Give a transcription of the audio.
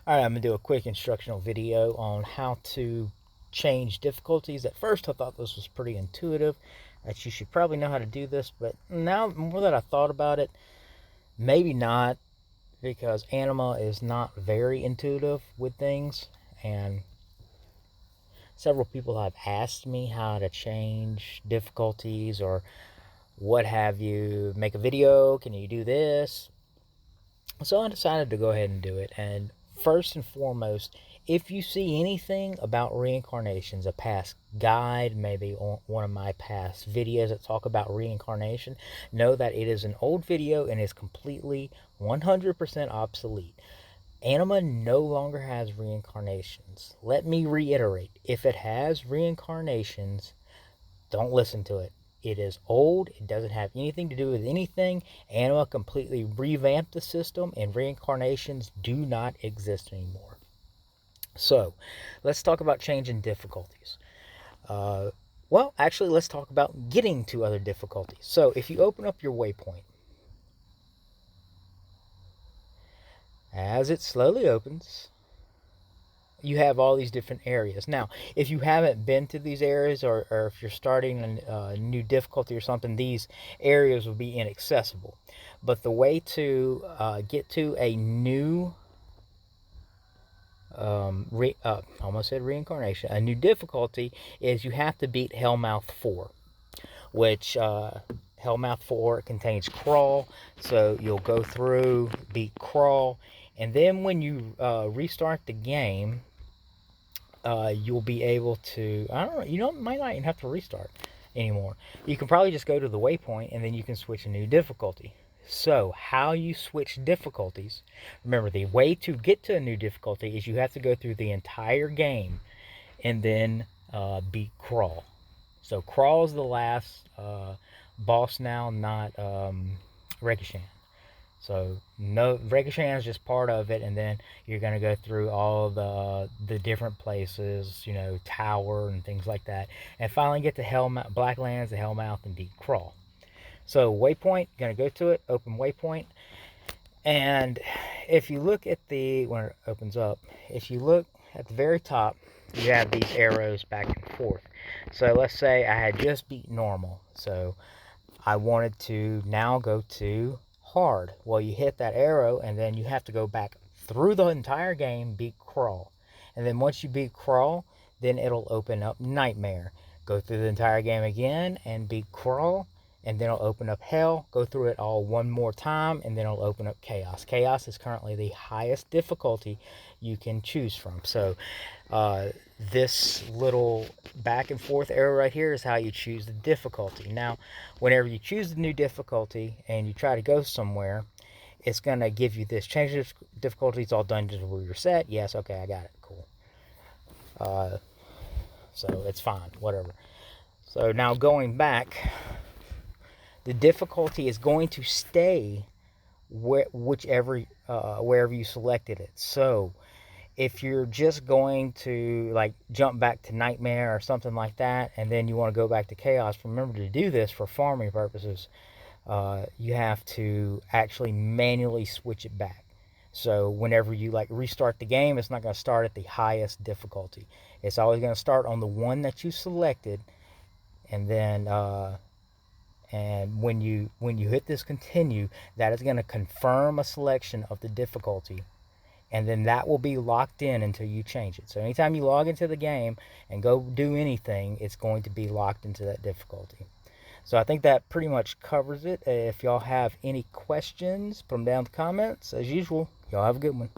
Alright, I'm going to do a quick instructional video on how to change difficulties. At first I thought this was pretty intuitive, that you should probably know how to do this, but now more that I thought about it, maybe not, because Anima is not very intuitive with things, and several people have asked me how to change difficulties or what have you, make a video, can you do this? So I decided to go ahead and do it. And first and foremost, if you see anything about reincarnations, a past guide, maybe one of my past videos that talk about reincarnation, know that it is an old video and is completely 100% obsolete. Anima no longer has reincarnations. Let me reiterate, if it has reincarnations, don't listen to it. It is old. It doesn't have anything to do with anything. Anima completely revamped the system, and reincarnations do not exist anymore. So, let's talk about changing difficulties. Well, actually, let's talk about getting to other difficulties. So, if you open up your waypoint, as it slowly opens, you have all these different areas. Now, if you haven't been to these areas, or if you're starting a new difficulty or something, these areas will be inaccessible. But the way to get to a new, almost said reincarnation, a new difficulty, is you have to beat Hellmouth 4, which Hellmouth 4 contains crawl. So you'll go through, beat crawl, and then when you restart the game, you'll be able to, I don't know, might not even have to restart anymore. You can probably just go to the waypoint and then you can switch a new difficulty. So, how you switch difficulties, remember, the way to get to a new difficulty is you have to go through the entire game and then beat Crawl. So, Crawl is the last boss now, not Rekishan. So no, Rekishan is just part of it, and then you're going to go through all the different places, Tower and things like that, and finally get to Blacklands, the Hellmouth, and Deep Crawl. So waypoint, going to go to it, open waypoint, and if you look at when it opens up, if you look at the very top, you have these arrows back and forth. So let's say I had just beat normal, so I wanted to now go to hard. Well, you hit that arrow and then you have to go back through the entire game, beat crawl. And then once you beat crawl, then it'll open up nightmare. Go through the entire game again and beat crawl, and then it'll open up hell. Go through it all one more time, and then it'll open up chaos. Chaos is currently the highest difficulty you can choose from. So this little back and forth arrow right here is how you choose the difficulty. Now, whenever you choose the new difficulty and you try to go somewhere, it's going to give you this: change the difficulty. It's all dungeons where you're set. Yes, okay, I got it. Cool. So it's fine, whatever. So now going back, the difficulty is going to stay wherever you selected it. So if you're just going to like jump back to nightmare or something like that, and then you want to go back to chaos, remember to do this for farming purposes. You have to actually manually switch it back. So whenever you like restart the game, it's not going to start at the highest difficulty. It's always going to start on the one that you selected, and then and when you hit this continue, that is going to confirm a selection of the difficulty, and then that will be locked in until you change it. So anytime you log into the game and go do anything, it's going to be locked into that difficulty. So I think that pretty much covers it. If y'all have any questions, put them down in the comments. As usual, y'all have a good one.